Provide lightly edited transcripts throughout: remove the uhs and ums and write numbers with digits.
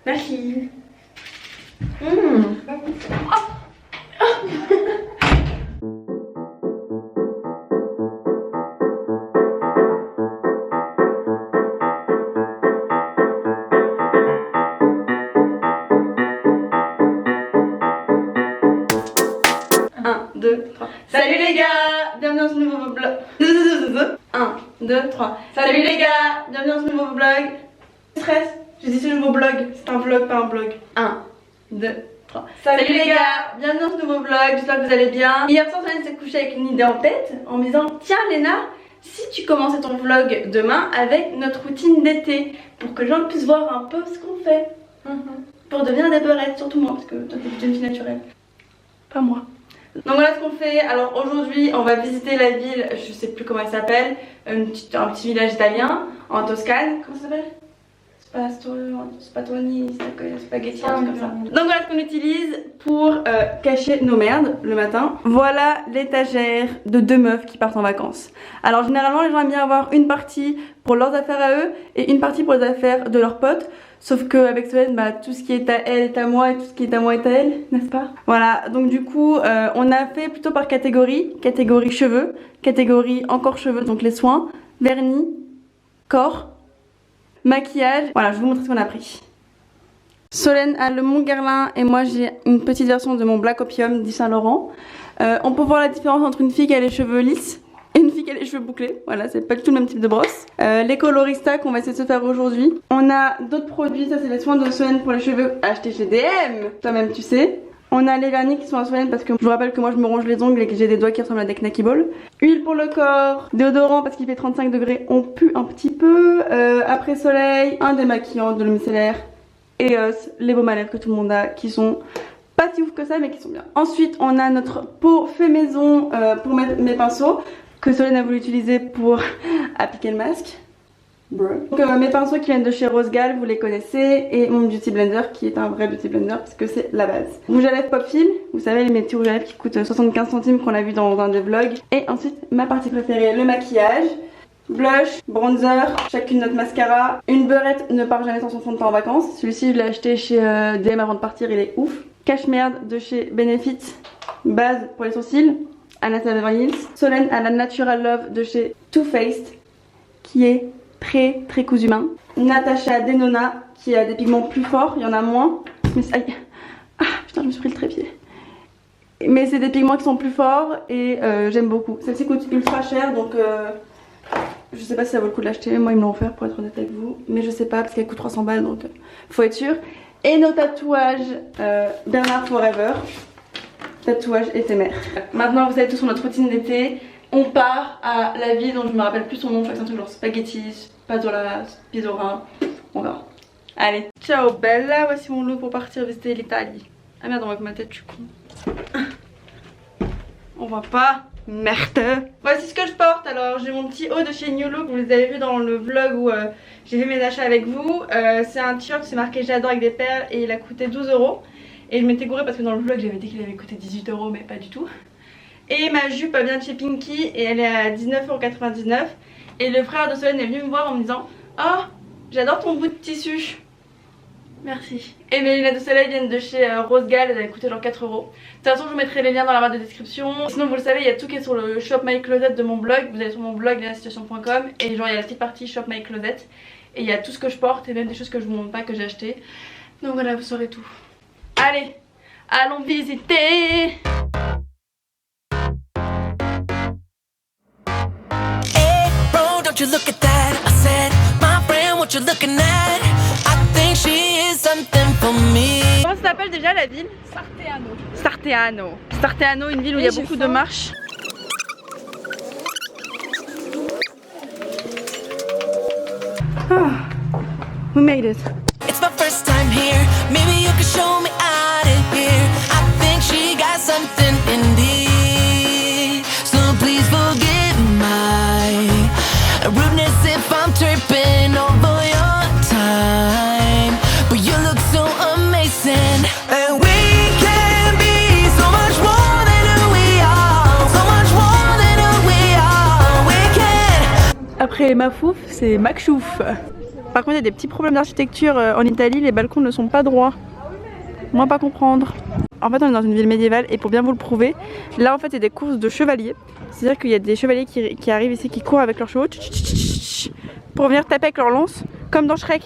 Merci. Salut les gars, bienvenue dans ce nouveau vlog. 1, 2, 3. Salut les gars, bienvenue dans ce nouveau vlog. Stress, je dis ce nouveau vlog, c'est un vlog, pas un vlog. 1, 2, 3. Salut les gars, bienvenue dans ce nouveau vlog, j'espère que vous allez bien. Hier soir, Solène s'est couchée avec une idée en tête en me disant: tiens Léna, si tu commençais ton vlog demain avec notre routine d'été, pour que les gens puissent voir un peu ce qu'on fait. Pour devenir des beurettes, surtout moi, parce que toi t'es une fille naturelle. Pas moi. Donc voilà ce qu'on fait. Alors aujourd'hui on va visiter la ville, je sais plus comment elle s'appelle, un petit village italien en Toscane. Comment ça s'appelle? Spatoni, spaghetti, un truc comme ça. Donc voilà ce qu'on utilise pour cacher nos merdes le matin. Voilà l'étagère de deux meufs qui partent en vacances. Alors généralement les gens aiment bien avoir une partie pour leurs affaires à eux et une partie pour les affaires de leurs potes. Sauf qu'avec Solène, bah, tout ce qui est à elle est à moi et tout ce qui est à moi est à elle, n'est-ce pas? Voilà, donc du coup, on a fait plutôt par catégorie. Catégorie cheveux, catégorie encore cheveux, donc les soins, vernis, corps, maquillage. Voilà, je vais vous montrer ce qu'on a pris. Solène a le Mont Guerlain et moi j'ai une petite version de mon Black Opium d'Yves Saint Laurent. On peut voir la différence entre une fille qui a les cheveux lisses et une fille qui a les cheveux bouclés. Voilà, c'est pas du tout le même type de brosse. Les coloristas qu'on va essayer de se faire aujourd'hui. On a d'autres produits, ça c'est les soins de Solène pour les cheveux achetés chez DM. Toi-même tu sais. On a les vernis qui sont à Solène parce que je vous rappelle que moi je me ronge les ongles et que j'ai des doigts qui ressemblent à des knacky balls. Huile pour le corps, déodorant parce qu'il fait 35 degrés, on pue un petit peu. Après soleil, un démaquillant, de l'eau micellaire et les baumes à lèvres que tout le monde a qui sont pas si ouf que ça mais qui sont bien. Ensuite on a notre pot fait maison pour mettre mes pinceaux que Solène a voulu utiliser pour appliquer le masque. Donc mes pinceaux qui viennent de chez Rosegal, vous les connaissez, et mon beauty blender qui est un vrai beauty blender parce que c'est la base. Rouge à lèvres Pop Film, vous savez les petits rouges à lèvres qui coûtent 75 centimes qu'on a vu dans un des vlogs. Et ensuite ma partie préférée, le maquillage, blush, bronzer, chacune notre mascara. Une beurette ne part jamais sans son fond de teint en vacances. Celui-ci je l'ai acheté chez DM avant de partir, il est ouf. Cache-merde de chez Benefit, base pour les sourcils. Anastasia Beverly Hills. Solène a la Natural Love de chez Too Faced qui est très cousu main. Natasha Denona qui a des pigments plus forts, il y en a moins. Mais aïe. Ah putain, je me suis pris le trépied. Mais c'est des pigments qui sont plus forts et j'aime beaucoup. Celle-ci coûte ultra cher donc je sais pas si ça vaut le coup de l'acheter. Moi ils me l'ont offert pour être honnête avec vous. Mais je sais pas parce qu'elle coûte 300 balles donc faut être sûr. Et nos tatouages Bernard Forever. Tatouage éphémère. Maintenant vous savez tout sur notre routine d'été. On part à la ville dont je me rappelle plus son nom. Je crois que c'est un truc genre spaghetti, Pazola, Pizzora. On verra. Allez, ciao bella. Voici mon look pour partir visiter l'Italie. Ah merde, on voit que ma tête, je suis con. On voit pas. Merde. Voici ce que je porte. Alors j'ai mon petit haut de chez New Look. Vous les avez vu dans le vlog où j'ai fait mes achats avec vous. C'est un t-shirt, c'est marqué j'adore avec des perles et il a coûté 12 €. Et je m'étais gourée parce que dans le vlog j'avais dit qu'il avait coûté 18 € mais pas du tout. Et ma jupe vient de chez Pinky et elle est à 19,99 €. Et le frère de Solène est venu me voir en me disant: oh j'adore ton bout de tissu. Merci. Et mes lunettes de soleil viennent de chez Rosegal, elles avaient coûté genre 4 €. De toute façon je vous mettrai les liens dans la barre de description. Sinon vous le savez, il y a tout qui est sur le Shop My Closet de mon blog. Vous allez sur mon blog lenasituation.com et genre il y a la petite partie Shop My Closet. Et il y a tout ce que je porte et même des choses que je vous montre pas que j'ai acheté. Donc voilà, vous saurez tout. Allez, allons visiter. Hey, bro, don't you look at that? I said, my friend, what you looking at? I think she is something for me. Comment ça s'appelle déjà la ville? Sarteano. Sarteano. Sarteano, une ville où il y a beaucoup de marches. Ah, we made it. It's my first time here. Maybe you could show me out of here. I think she got something in these. So please forgive my rudeness if I'm tripping over your time. But you look so amazing. And we can be so much more than who we are. So much more than who we are. We can. Après ma fouf, c'est Macchouf. Par contre il y a des petits problèmes d'architecture en Italie, les balcons ne sont pas droits. Moi pas comprendre. En fait on est dans une ville médiévale et pour bien vous le prouver, là en fait il y a des courses de chevaliers. C'est à dire qu'il y a des chevaliers qui arrivent ici, qui courent avec leurs chevaux pour venir taper avec leur lance, comme dans Shrek,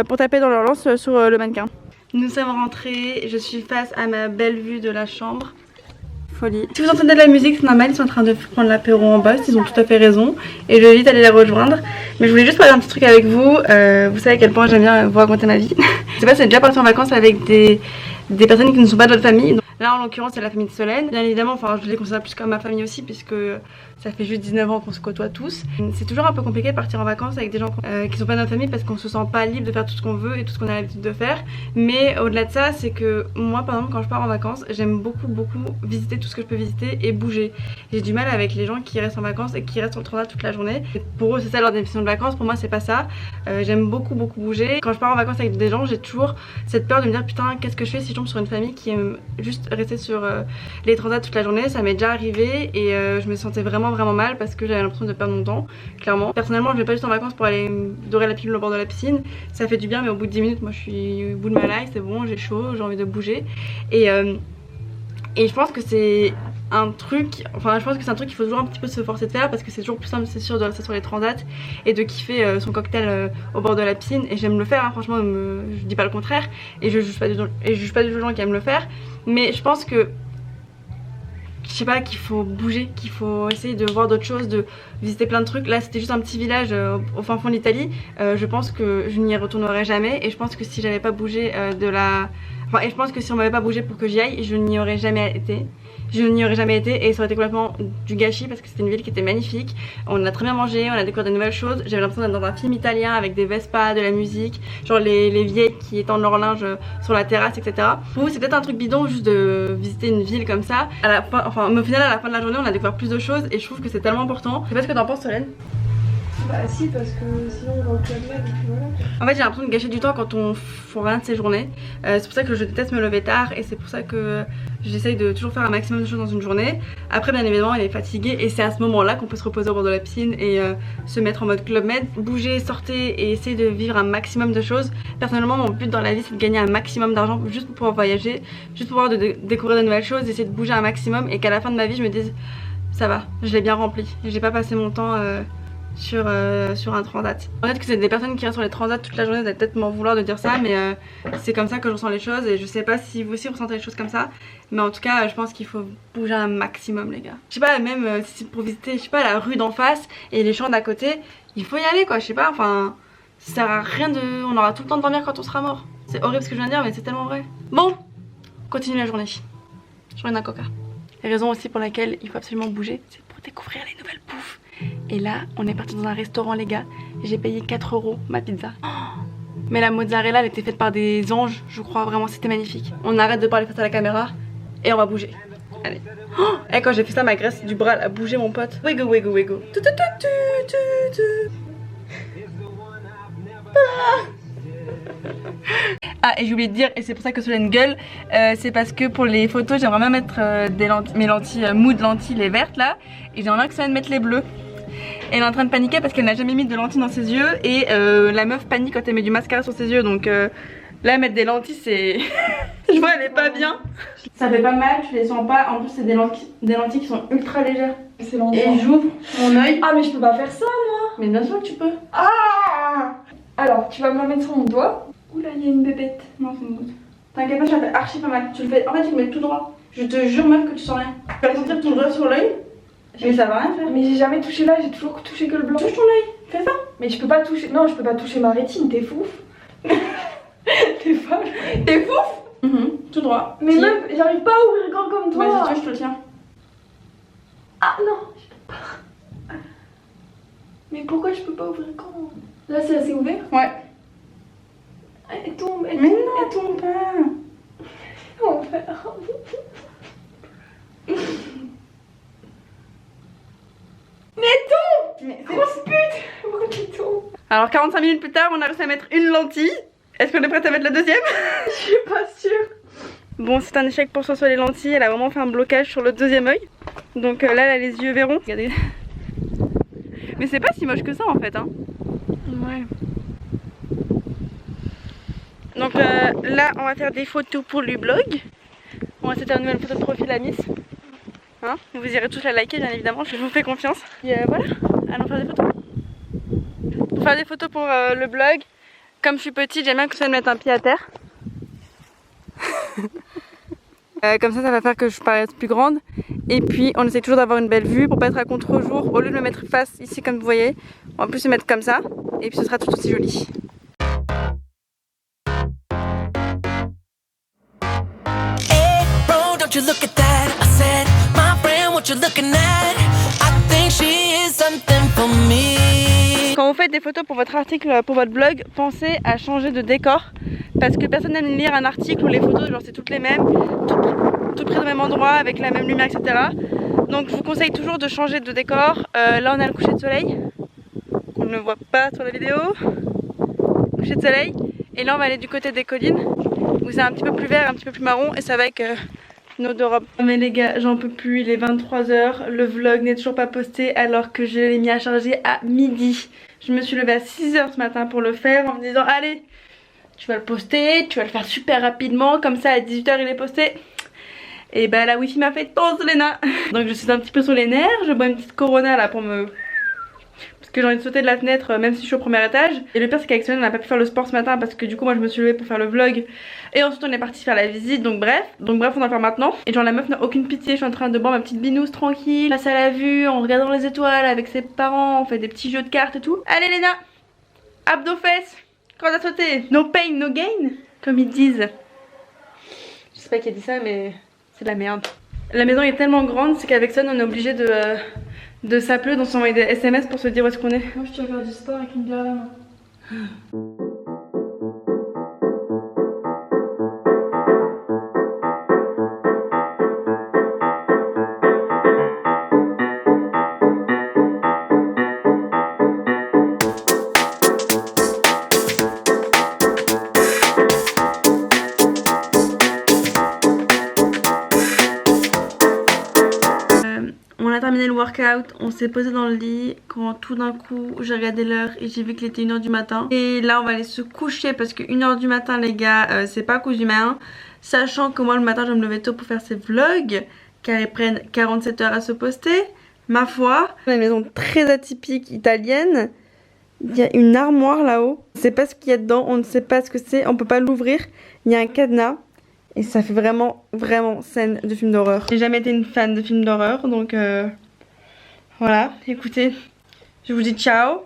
pour taper dans leur lance sur le mannequin. Nous sommes rentrés, je suis face à ma belle vue de la chambre. Folie. Si vous entendez de la musique, c'est normal, ils sont en train de prendre l'apéro en bas, ils ont tout à fait raison. Et je vais vite aller les rejoindre. Mais je voulais juste parler un petit truc avec vous. Vous savez à quel point j'aime bien vous raconter ma vie. Je sais pas si vous êtes déjà parti en vacances avec des personnes qui ne sont pas de votre famille. Là en l'occurrence c'est la famille de Solène. Bien évidemment, enfin je les considère plus comme ma famille aussi puisque ça fait juste 19 ans qu'on se côtoie tous. C'est toujours un peu compliqué de partir en vacances avec des gens qui sont pas de notre famille parce qu'on se sent pas libre de faire tout ce qu'on veut et tout ce qu'on a l'habitude de faire. Mais au-delà de ça, c'est que moi par exemple quand je pars en vacances, j'aime beaucoup visiter tout ce que je peux visiter et bouger. J'ai du mal avec les gens qui restent en vacances et qui restent sur le transat toute la journée. Et pour eux c'est ça leur définition de vacances, pour moi c'est pas ça. J'aime beaucoup bouger. Quand je pars en vacances avec des gens, j'ai toujours cette peur de me dire putain qu'est-ce que je fais si je tombe sur une famille qui aime juste rester sur les transats toute la journée. Ça m'est déjà arrivé et je me sentais vraiment mal parce que j'avais l'impression de perdre mon temps, clairement. Personnellement je vais pas juste en vacances pour aller dorer la pilule au bord de la piscine, ça fait du bien mais au bout de 10 minutes moi je suis au bout de ma life, c'est bon, j'ai chaud, j'ai envie de bouger et je pense que c'est un truc, enfin je pense que c'est un truc qu'il faut toujours un petit peu se forcer de faire parce que c'est toujours plus simple c'est sûr de rester sur les transats et de kiffer son cocktail au bord de la piscine et j'aime le faire hein, franchement je dis pas le contraire et je juge pas du tout les gens qui aiment le faire mais je pense que je sais pas qu'il faut bouger, qu'il faut essayer de voir d'autres choses, de visiter plein de trucs. Là c'était juste un petit village au fin fond de l'Italie, je pense que je n'y retournerai jamais et je pense que si j'avais pas bougé et je pense que si on m'avait pas bougé pour que j'y aille, je n'y aurais jamais été. Je n'y aurais jamais été et ça aurait été complètement du gâchis parce que c'était une ville qui était magnifique. On a très bien mangé, on a découvert de nouvelles choses. J'avais l'impression d'être dans un film italien avec des Vespa, de la musique, genre les vieilles qui étendent leur linge sur la terrasse, etc. Pour vous c'est peut-être un truc bidon juste de visiter une ville comme ça. À la fin, enfin au final à la fin de la journée on a découvert plus de choses et je trouve que c'est tellement important. Je sais pas ce que t'en penses Solène. Bah si parce que sinon on va au club med et puis voilà. En fait j'ai l'impression de gâcher du temps quand on fait rien de ces journées. C'est pour ça que je déteste me lever tard et c'est pour ça que j'essaye de toujours faire un maximum de choses dans une journée. Après bien évidemment elle est fatiguée et c'est à ce moment là qu'on peut se reposer au bord de la piscine et se mettre en mode club med. Bouger, sortir et essayer de vivre un maximum de choses. Personnellement mon but dans la vie c'est de gagner un maximum d'argent juste pour pouvoir voyager, juste pour pouvoir découvrir de nouvelles choses, essayer de bouger un maximum et qu'à la fin de ma vie je me dise ça va, je l'ai bien rempli. J'ai pas passé mon temps sur un transat. Peut-être que c'est des personnes qui restent sur les transats toute la journée, vous allez peut-être m'en vouloir de dire ça mais c'est comme ça que je ressens les choses et je sais pas si vous aussi ressentez les choses comme ça mais en tout cas je pense qu'il faut bouger un maximum les gars. Je sais pas même si c'est pour visiter je sais pas la rue d'en face et les champs d'à côté, il faut y aller quoi, je sais pas, enfin ça sert à rien de... on aura tout le temps de dormir quand on sera mort. C'est horrible ce que je viens de dire mais c'est tellement vrai. Bon, continue la journée. Je reviens d'un coca. La raison aussi pour laquelle il faut absolument bouger c'est pour découvrir les nouvelles bouffes. Et là on est parti dans un restaurant les gars, j'ai payé 4 € ma pizza. Mais la mozzarella elle était faite par des anges je crois, vraiment c'était magnifique. On arrête de parler face à la caméra et on va bouger. Allez. Et quand j'ai fait ça ma graisse du bras elle a bougé mon pote. Wiggle wiggle wiggle. Ah et j'ai oublié de dire et c'est pour ça que Solène gueule, c'est parce que pour les photos j'aimerais bien mettre mes lentilles mood lentilles les vertes là et j'aimerais bien que Solène mette les bleues. Elle est en train de paniquer parce qu'elle n'a jamais mis de lentilles dans ses yeux et la meuf panique quand elle met du mascara sur ses yeux donc là mettre des lentilles c'est... je vois elle est pas bien. Ça fait pas mal, tu les sens pas, en plus c'est des lentilles qui sont ultra légères. Excellent. Et j'ouvre mon œil. Ah mais je peux pas faire ça moi. Mais bien sûr que tu peux. Ah. Alors tu vas me la mettre sur mon doigt. Oula il y a une bébête. Non c'est une goutte. T'inquiète pas ça fait archi pas mal. Tu le fais, en fait tu le mets tout droit. Je te jure meuf que tu sens rien. Tu vas sentir ton doigt sur l'œil. Mais ça va rien faire. Mais j'ai jamais touché là, j'ai toujours touché que le blanc. Touche ton œil, fais ça. Mais je peux pas toucher, non je peux pas toucher ma rétine, t'es fou. T'es folle. T'es fouf. Tout droit. Mais même, j'arrive pas à ouvrir grand comme toi. Vas-y, je te le tiens. Ah non, je peux pas. Mais pourquoi je peux pas ouvrir grand? Là c'est assez ouvert. Ouais. Elle tombe, elle mais tombe. non, elle tombe pas. On va faire. Mais tombe. Mais Grosse pute. Pourquoi tu tombes? Alors 45 minutes plus tard on a réussi à mettre une lentille. Est-ce qu'on est prête à mettre la deuxième? Je suis pas sûre. Bon c'est un échec pour sur les lentilles, elle a vraiment fait un blocage sur le deuxième œil. Donc là elle a les yeux verrons. Regardez. Mais c'est pas si moche que ça en fait hein. Ouais. Donc là on va faire des photos pour le blog. On va faire une nouvelle photo de profil à Miss. Hein, vous irez tous la liker bien évidemment, je vous fais confiance. Et voilà, allons faire des photos. Pour faire des photos pour le blog, comme je suis petite, j'aime bien que ça me mette un pied à terre. Comme ça va faire que je paraisse plus grande. Et puis on essaie toujours d'avoir une belle vue pour pas être à contre-jour. Au lieu de me mettre face ici comme vous voyez, on va plus se mettre comme ça. Et puis ce sera tout aussi joli. Hey, bro, don't you look at that? I said, my friend, what you looking at? I think she is something for me. Quand vous faites des photos pour votre article, pour votre blog, pensez à changer de décor. Parce que personne n'aime lire un article où les photos, genre c'est toutes les mêmes, toutes prises au même endroit, avec la même lumière, etc. Donc je vous conseille toujours de changer de décor. Là on a le coucher de soleil, on ne voit pas sur la vidéo. Coucher de soleil. Et là on va aller du côté des collines, où c'est un petit peu plus vert, un petit peu plus marron, et ça va avec nos deux robes. Mais les gars, j'en peux plus, il est 23 h, le vlog n'est toujours pas posté alors que je l'ai mis à charger à midi. Je me suis levée à 6 h ce matin pour le faire en me disant allez, tu vas le poster, tu vas le faire super rapidement, comme ça à 18 h il est posté. Et bah la wifi m'a fait tosse Léna. Donc je suis un petit peu sur les nerfs, je bois une petite Corona là pour me... Parce que j'ai envie de sauter de la fenêtre même si je suis au premier étage. Et le pire c'est qu'avec Solène on n'a pas pu faire le sport ce matin parce que du coup moi je me suis levée pour faire le vlog. Et ensuite on est parti faire la visite, donc bref on va le faire maintenant. Et genre la meuf n'a aucune pitié, je suis en train de boire ma petite binouse tranquille, face à la vue, en regardant les étoiles avec ses parents, on fait des petits jeux de cartes et tout. Allez Léna, abdos fesses, corde à sauter, no pain no gain comme ils disent. Je sais pas qui a dit ça mais c'est de la merde. La maison est tellement grande, c'est qu'avec ça on est obligé de s'appeler, donc s'envoyer des SMS pour se dire où est-ce qu'on est. Moi je tiens à faire du sport avec une bière à la main. On a terminé le workout, on s'est posé dans le lit quand tout d'un coup j'ai regardé l'heure et j'ai vu qu'il était 1 h du matin. Et là on va aller se coucher parce que 1 h du matin les gars c'est pas cousu main. Sachant que moi le matin je vais me lever tôt pour faire ces vlogs car ils prennent 47 h à se poster. Ma foi, une maison très atypique italienne. Il y a une armoire là-haut, on ne sait pas ce qu'il y a dedans, on ne sait pas ce que c'est, on peut pas l'ouvrir. Il y a un cadenas. Et ça fait vraiment scène de film d'horreur. J'ai jamais été une fan de films d'horreur, donc voilà, écoutez, je vous dis ciao.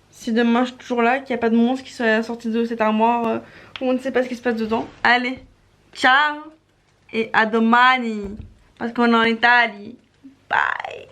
Si demain je suis toujours là, qu'il n'y a pas de monstre qui soit sorti de cette armoire où on ne sait pas ce qui se passe dedans. Allez, ciao et à domani, parce qu'on est en Italie. Bye.